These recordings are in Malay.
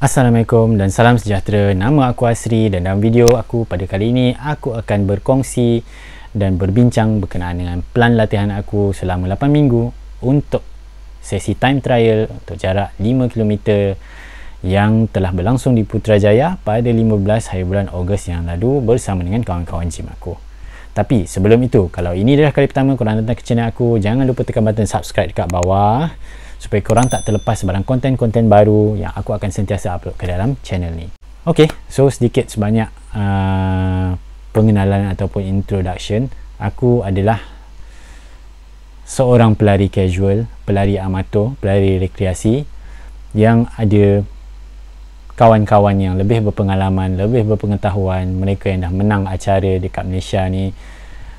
Assalamualaikum dan salam sejahtera. Nama aku Asri dan dalam video aku pada kali ini aku akan berkongsi dan berbincang berkenaan dengan plan latihan aku selama 8 minggu untuk sesi time trial untuk jarak 5 km yang telah berlangsung di Putrajaya pada 15 hari bulan Ogos yang lalu bersama dengan kawan-kawan gym aku. Tapi sebelum itu, kalau ini adalah kali pertama korang datang ke channel aku, jangan lupa tekan button subscribe dekat bawah supaya korang tak terlepas sebarang konten-konten baru yang aku akan sentiasa upload ke dalam channel ni. Ok, so sedikit sebanyak pengenalan ataupun introduction. Aku adalah seorang pelari casual, pelari amatur, pelari rekreasi yang ada kawan-kawan yang lebih berpengalaman, lebih berpengetahuan, mereka yang dah menang acara dekat Malaysia ni.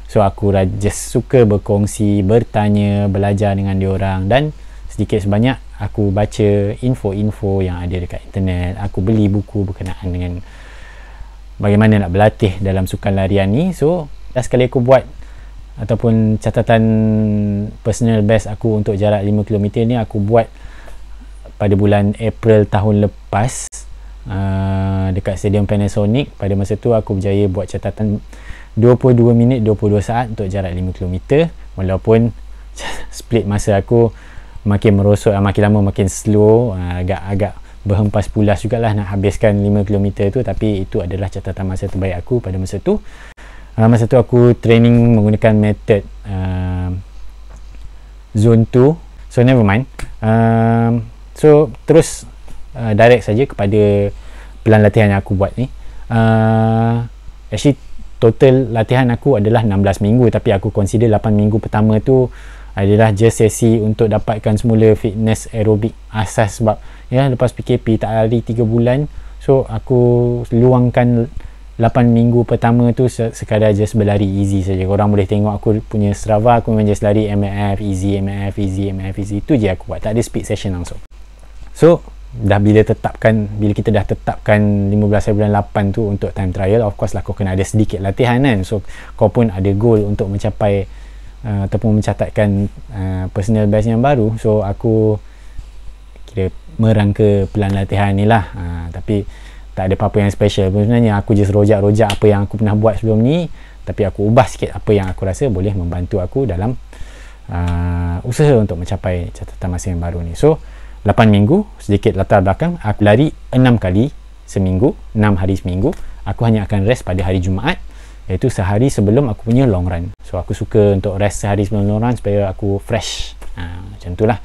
So aku just suka berkongsi, bertanya, belajar dengan diorang dan sedikit sebanyak aku baca info-info yang ada dekat internet. Aku beli buku berkenaan dengan bagaimana nak berlatih dalam sukan larian ni. So dah sekali aku buat ataupun catatan personal best aku untuk jarak 5 km ni aku buat pada bulan April tahun lepas dekat Stadium Panasonic. Pada masa tu aku berjaya buat catatan 22 minit 22 saat untuk jarak 5 km, walaupun split masa aku makin merosot, makin lama makin slow, agak berhempas pulas jugalah nak habiskan 5 km tu, tapi itu adalah catatan masa terbaik aku pada masa tu. Masa tu aku training menggunakan method zone 2, so never mind. So terus direct saja kepada plan latihan yang aku buat ni. Actually total latihan aku adalah 16 minggu, tapi aku consider 8 minggu pertama tu adalah just sesi untuk dapatkan semula fitness aerobik asas, sebab ya lepas PKP tak lari 3 bulan, so aku luangkan 8 minggu pertama tu sekadar just berlari easy saja. Korang boleh tengok aku punya Strava, aku memang just lari MAF easy, MAF easy, MAF easy, itu je aku buat, tak ada speed session langsung. So bila kita dah tetapkan 15 hari bulan 8 tu untuk time trial, of course lah kau kena ada sedikit latihan kan. So kau pun ada goal untuk mencapai ataupun mencatatkan personal best yang baru. So aku kira merangka plan latihan ni lah, tapi tak ada apa-apa yang special sebenarnya. Aku just rojak-rojak apa yang aku pernah buat sebelum ni, tapi aku ubah sikit apa yang aku rasa boleh membantu aku dalam usaha untuk mencapai catatan masa yang baru ni. So 8 minggu, sedikit latar belakang, aku lari 6 kali seminggu, 6 hari seminggu. Aku hanya akan rest pada hari Jumaat, iaitu sehari sebelum aku punya long run. So aku suka untuk rest sehari sebelum long run supaya aku fresh, macam tu lah.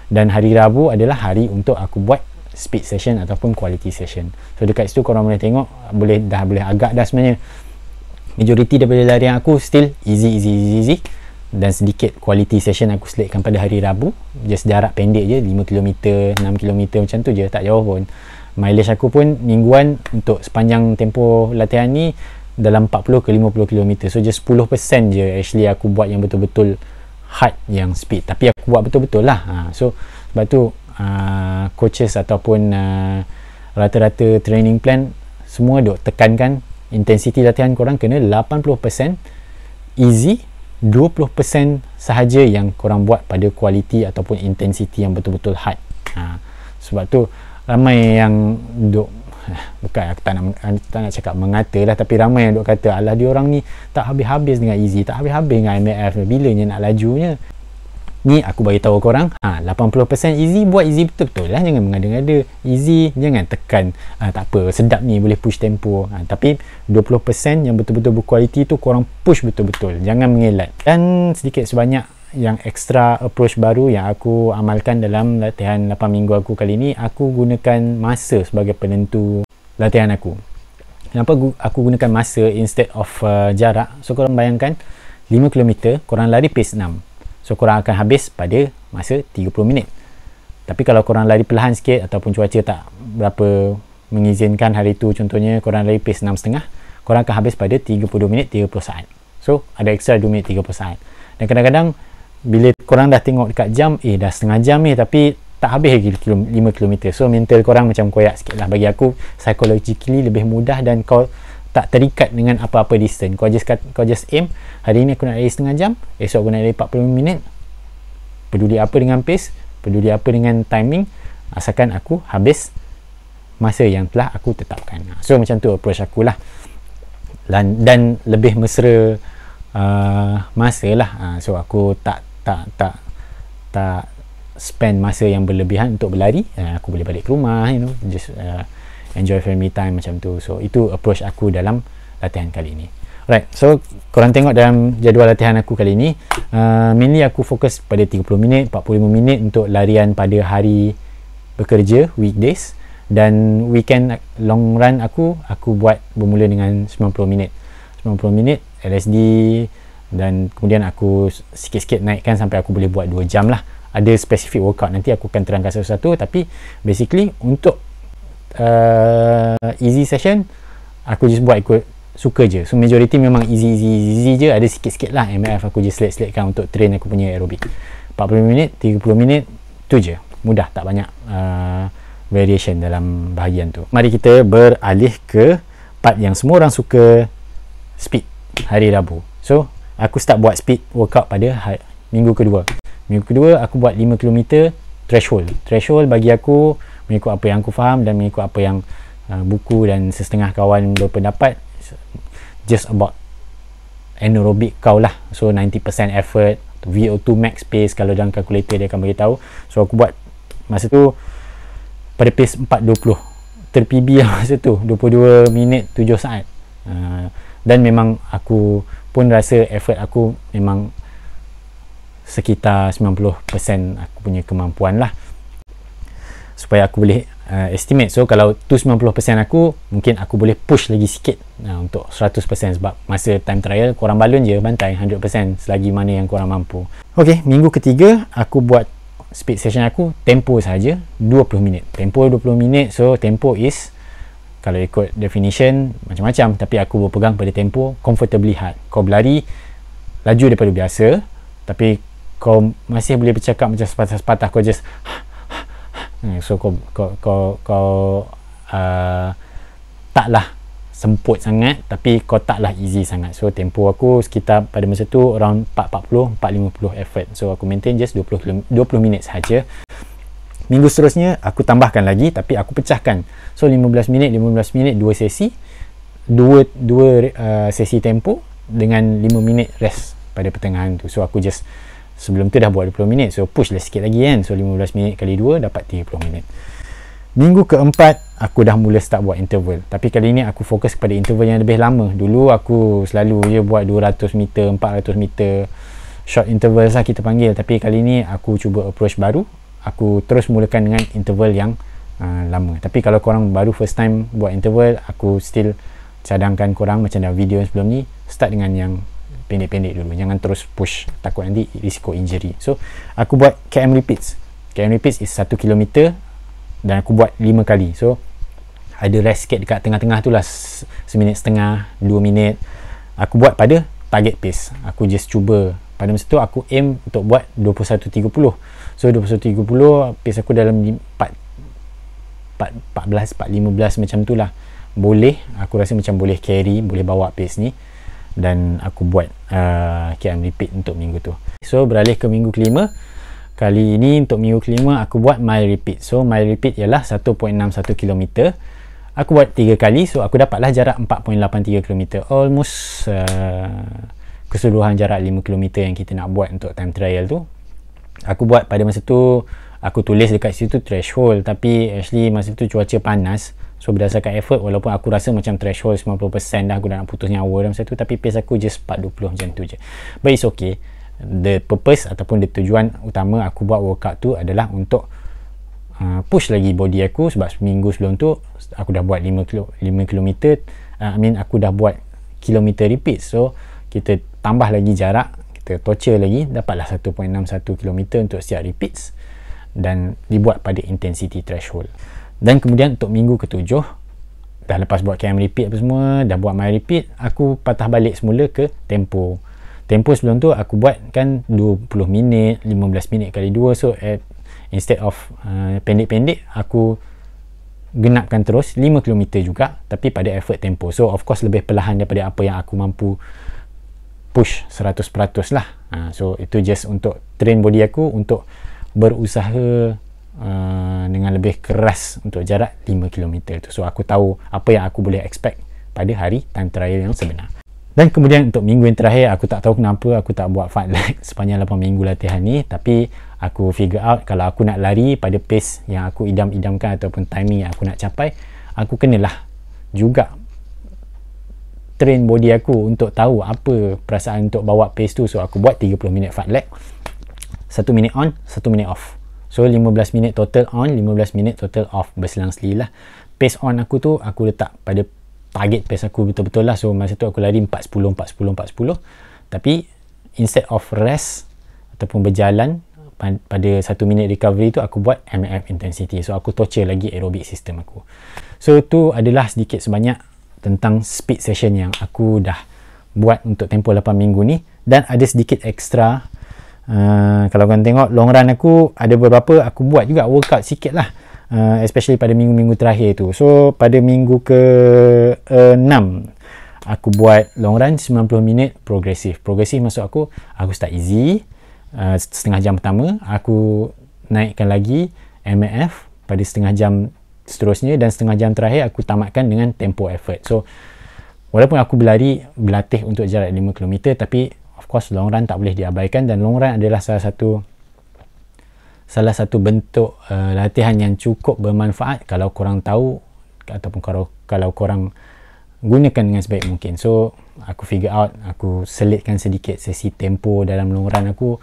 Dan hari Rabu adalah hari untuk aku buat speed session ataupun quality session. So dekat situ korang boleh tengok, boleh agak dah sebenarnya majoriti daripada larian aku still easy, dan sedikit quality session aku selitkan pada hari Rabu, just jarak pendek je, 5 km, 6 km macam tu je, tak jauh pun. Mileage aku pun mingguan untuk sepanjang tempoh latihan ni dalam 40 ke 50 km. So just 10% je actually aku buat yang betul-betul hard yang speed, tapi aku buat betul-betul lah. So sebab tu coaches ataupun rata-rata training plan semua duk tekankan intensity latihan korang kena 80% easy, 20% sahaja yang korang buat pada quality ataupun intensity yang betul-betul hard. Sebab tu ramai yang duk, bukan aku tak nak cakap mengata lah, tapi ramai yang duk kata alah dia orang ni tak habis-habis dengan easy, tak habis-habis dengan MAF, bilanya nak lajunya. Ni aku bagi tahu korang, 80% easy, buat easy betul-betul lah, jangan mengada-ngada. Easy, jangan tekan tak apa, sedap ni boleh push tempo, tapi 20% yang betul-betul berkualiti tu korang push betul-betul, jangan mengelak. Dan sedikit sebanyak yang extra approach baru yang aku amalkan dalam latihan 8 minggu aku kali ni, aku gunakan masa sebagai penentu latihan aku. Kenapa aku gunakan masa instead of jarak? So korang bayangkan 5 km korang lari pace 6, so korang akan habis pada masa 30 minit. Tapi kalau korang lari perlahan sikit ataupun cuaca tak berapa mengizinkan hari tu, contohnya korang lari pace 6.5, korang akan habis pada 32 minit 30 saat. So ada extra 2 minit 30 saat. Dan kadang-kadang bila korang dah tengok dekat jam, dah setengah jam ni tapi tak habis lagi 5 km. So mental korang macam koyak sikit lah. Bagi aku psychologically lebih mudah dan kau tak terikat dengan apa-apa distance. Kau just aim, hari ni aku nak lari setengah jam, esok aku nak lari 40 minit, peduli apa dengan pace, peduli apa dengan timing, asalkan aku habis masa yang telah aku tetapkan. So macam tu approach aku lah, dan lebih mesra masa lah. So aku tak spend masa yang berlebihan untuk berlari. Aku boleh balik ke rumah, just enjoy family time macam tu. So itu approach aku dalam latihan kali ni. Right, so korang tengok dalam jadual latihan aku kali ni, mainly aku fokus pada 30 minit, 45 minit untuk larian pada hari bekerja, weekdays, dan weekend long run aku buat bermula dengan 90 minit LSD, dan kemudian aku sikit-sikit naikkan sampai aku boleh buat 2 jam lah. Ada specific workout, nanti aku akan terangkan satu-satu, tapi basically untuk easy session aku just buat ikut suka je. So majority memang easy je, ada sikit-sikit lah MF aku just select-selectkan untuk train aku punya aerobik. 40 minit, 30 minit, tu je, mudah, tak banyak variation dalam bahagian tu. Mari kita beralih ke part yang semua orang suka, speed, hari Rabu. So aku start buat speed workout pada minggu kedua aku buat 5 km threshold bagi aku, mengikut apa yang aku faham dan mengikut apa yang buku dan setengah kawan berpendapat, just about anaerobic kau lah. So 90% effort, VO2 max pace, kalau dalam kalkulator dia akan beritahu. So aku buat masa tu pada pace 4.20 ter-PB lah masa tu, 22 minit 7 saat. Dan memang aku pun rasa effort aku memang sekitar 90% aku punya kemampuan lah, supaya aku boleh estimate. So kalau tu 90% aku, mungkin aku boleh push lagi sikit untuk 100%, sebab masa time trial korang balun je, bantai 100% selagi mana yang korang mampu. Ok, minggu ketiga aku buat speed session aku tempo saja 20 minit. Tempo 20 minit. So tempo is, kalau ikut definition macam-macam, tapi aku berpegang pada tempo comfortably hard. Kau berlari laju daripada biasa, tapi kau masih boleh bercakap macam sepatah-sepatah, kau just so kau taklah semput sangat, tapi kau taklah easy sangat. So tempo aku sekitar pada masa tu around 4.40-4.50 effort. So aku maintain just 20 minit sahaja. Minggu seterusnya aku tambahkan lagi, tapi aku pecahkan. So 15 minit 2 sesi, 2 sesi tempo dengan 5 minit rest pada pertengahan tu. So aku just sebelum tu dah buat 20 minit, so push lah sikit lagi kan. So 15 minit kali 2 dapat 30 minit. Minggu keempat aku dah mula start buat interval, tapi kali ni aku fokus kepada interval yang lebih lama. Dulu aku selalu je buat 200 meter, 400 meter, short interval lah kita panggil. Tapi kali ni aku cuba approach baru, aku terus mulakan dengan interval yang lama. Tapi kalau korang baru first time buat interval, aku still cadangkan korang macam dalam video sebelum ni, start dengan yang pendek-pendek dulu, jangan terus push, takut nanti risiko injury. So aku buat KM repeats is 1 km dan aku buat 5 kali. So ada rest sikit dekat tengah-tengah tu lah, 1.5 minit, 2 minit. Aku buat pada target pace. Aku just cuba, pada masa tu aku aim untuk buat 21.30. So 21.30 pace aku dalam 14-15 macam tu lah. Boleh, aku rasa macam boleh carry, boleh bawa pace ni, dan aku buat KM repeat untuk minggu tu. So beralih ke minggu kelima. Kali ini untuk minggu kelima aku buat mile repeat. So mile repeat ialah 1.61 km. Aku buat 3 kali, so aku dapatlah jarak 4.83 km. Almost keseluruhan jarak 5 km yang kita nak buat untuk time trial tu. Aku buat pada masa tu, aku tulis dekat situ threshold, tapi actually masa tu cuaca panas. So berdasarkan effort, walaupun aku rasa macam threshold 90% dah, aku dah nak putus nyawa dalam masa tu, tapi pace aku just 4.20 macam tu je. But it's okay. The purpose ataupun the tujuan utama aku buat workout tu adalah untuk push lagi body aku, sebab seminggu sebelum tu aku dah buat 5 km, aku dah buat kilometer repeat. So kita tambah lagi jarak, kita torture lagi, dapatlah 1.61 km untuk setiap repeats, dan dibuat pada intensity threshold. Dan kemudian untuk minggu ketujuh, dah lepas buat KM repeat apa semua, dah buat mile repeat, aku patah balik semula ke tempo. Tempo sebelum tu aku buat kan 20 minit, 15 minit kali 2. So instead of pendek-pendek, aku genapkan terus 5 km juga, tapi pada effort tempo. So of course lebih perlahan daripada apa yang aku mampu push 100% lah. So itu just untuk train body aku untuk berusaha dengan lebih keras untuk jarak 5km tu. So aku tahu apa yang aku boleh expect pada hari time trial yang sebenar. Dan kemudian untuk minggu yang terakhir, aku tak tahu kenapa aku tak buat fartlek sepanjang 8 minggu latihan ni, tapi aku figure out kalau aku nak lari pada pace yang aku idam-idamkan ataupun timing yang aku nak capai, aku kenalah juga train body aku untuk tahu apa perasaan untuk bawa pace tu. So aku buat 30 minit fartlek, 1 minit on, 1 minit off. So 15 minit total on, 15 minit total off, berselang-seli lah. Pace on aku tu aku letak pada target pace aku betul-betul lah. So masa tu aku lari 4:10, 4:10, 4:10, tapi instead of rest ataupun berjalan pada 1 minit recovery tu, aku buat MF intensity. So aku torture lagi aerobic system aku. So tu adalah sedikit sebanyak tentang speed session yang aku dah buat untuk tempoh 8 minggu ni. Dan ada sedikit extra, kalau korang tengok long run aku, ada beberapa aku buat juga workout sikit lah, especially pada minggu-minggu terakhir tu. So pada minggu ke-6 aku buat long run 90 minit progresif. Progresif maksud aku start easy, setengah jam pertama aku naikkan lagi MAF pada setengah jam seterusnya, dan setengah jam terakhir aku tamatkan dengan tempo effort. So walaupun aku berlatih untuk jarak 5km, tapi of course long run tak boleh diabaikan, dan long run adalah salah satu bentuk latihan yang cukup bermanfaat kalau korang tahu ataupun kalau korang gunakan dengan sebaik mungkin. So aku figure out, aku selitkan sedikit sesi tempo dalam long run aku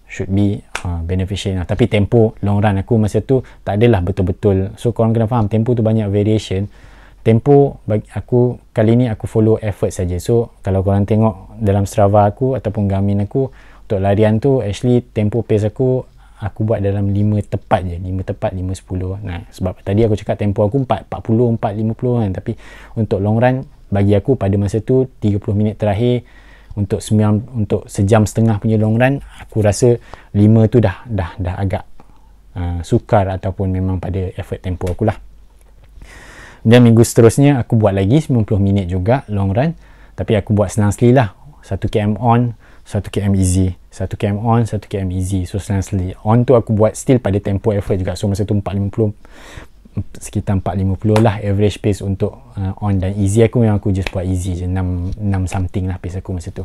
should be beneficial lah. Tapi tempo long run aku masa tu tak adalah betul-betul, so korang kena faham tempo tu banyak variation. Tempo bagi aku kali ni aku follow effort saja. So kalau korang tengok dalam Strava aku ataupun Garmin aku untuk larian tu, actually tempo pace aku buat dalam 5 tepat je, 5 tepat, 5:10. Nah, sebab tadi aku cakap tempo aku 4:40, 4:50 kan, tapi untuk long run bagi aku pada masa tu 30 minit terakhir untuk sejam setengah punya long run, aku rasa 5 tu dah agak sukar ataupun memang pada effort tempo aku lah. Dan minggu seterusnya aku buat lagi 90 minit juga long run, tapi aku buat selang-seli lah, 1 km on, 1 km easy, 1 km on, 1 km easy. So selang-seli on tu aku buat still pada tempo effort juga. So masa tu 4:50, sekitar 4:50 lah average pace untuk on, dan easy aku memang aku just buat easy je, 6 something lah pace aku masa tu.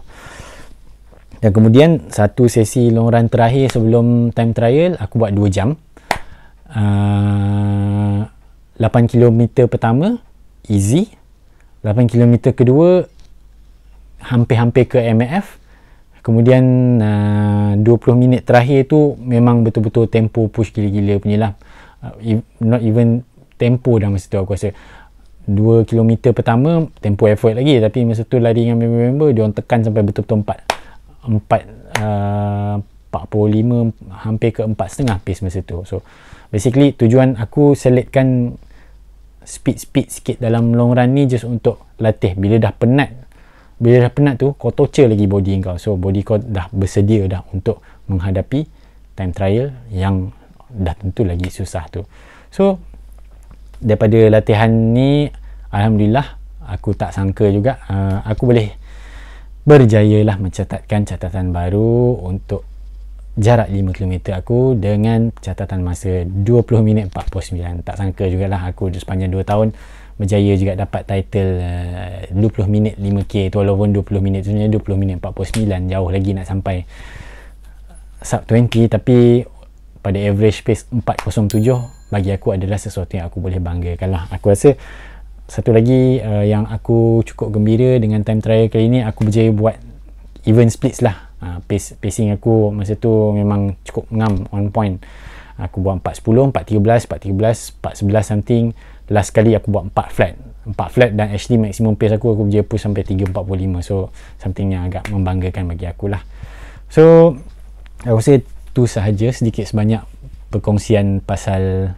Dan kemudian satu sesi long run terakhir sebelum time trial aku buat 2 jam, 8km pertama easy, 8km kedua hampir-hampir ke MAF, kemudian 20 minit terakhir tu memang betul-betul tempo push gila-gila punya lah. Not even tempo dah masa tu, aku rasa 2km pertama tempo effort lagi, tapi masa tu lari dengan member-member, dia orang tekan sampai betul-betul 45, hampir ke 4.5 pace masa tu. So basically tujuan aku selitkan speed sikit dalam long run ni just untuk latih. Bila dah penat tu, kau torture lagi body kau. So body kau dah bersedia dah untuk menghadapi time trial yang dah tentu lagi susah tu. So daripada latihan ni, alhamdulillah aku tak sangka juga aku boleh berjaya lah mencatatkan catatan baru untuk jarak 5km aku dengan catatan masa 20 minit 49. Tak sangka jugalah aku sepanjang 2 tahun berjaya juga dapat title 20 minit 5K tu, walaupun 20 minit tu sebenarnya 20 minit 49, jauh lagi nak sampai sub 20, tapi pada average pace 4:07 bagi aku adalah sesuatu yang aku boleh banggakan lah. Aku rasa satu lagi yang aku cukup gembira dengan time trial kali ni, aku berjaya buat even splits lah. Pacing aku masa tu memang cukup ngam, on point. Aku buat 4:10, 4:13, 4:11 something. Last kali aku buat 4 flat, dan actually maximum pace aku berjaya push sampai 3:45. So something yang agak membanggakan bagi aku lah. So aku rasa tu sahaja sedikit sebanyak perkongsian pasal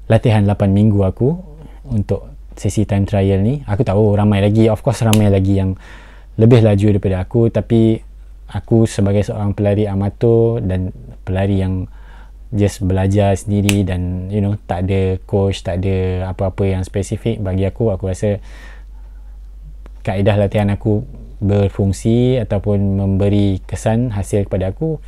latihan 8 minggu aku untuk sesi time trial ni. Aku tahu ramai lagi yang lebih laju daripada aku, tapi aku sebagai seorang pelari amatur dan pelari yang just belajar sendiri dan tak ada coach, tak ada apa-apa yang spesifik, bagi aku rasa kaedah latihan aku berfungsi ataupun memberi kesan hasil kepada aku,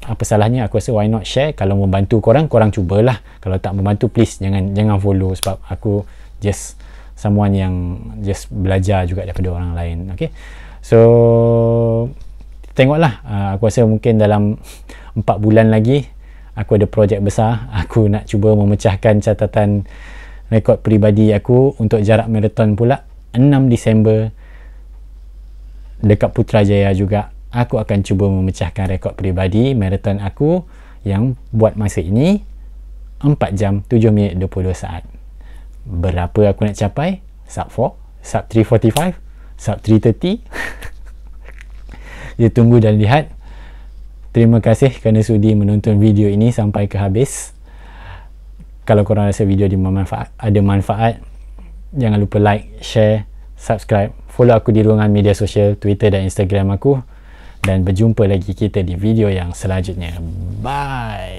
apa salahnya? Aku rasa why not share. Kalau membantu korang cubalah. Kalau tak membantu, please jangan follow, sebab aku just someone yang just belajar juga daripada orang lain. Okay, so tengoklah. Aku rasa mungkin dalam 4 bulan lagi aku ada projek besar. Aku nak cuba memecahkan catatan rekod peribadi aku untuk jarak maraton pula. 6 Disember dekat Putrajaya juga aku akan cuba memecahkan rekod peribadi maraton aku yang buat masa ini 4 jam 7 minit 22 saat. Berapa aku nak capai? Sub 4, sub 3:45, sub 3:30. Dia tunggu dan lihat. Terima kasih kerana sudi menonton video ini sampai ke habis. Kalau korang rasa video ini ada manfaat, jangan lupa like, share, subscribe, follow aku di ruangan media sosial Twitter dan Instagram aku, dan berjumpa lagi kita di video yang selanjutnya. Bye.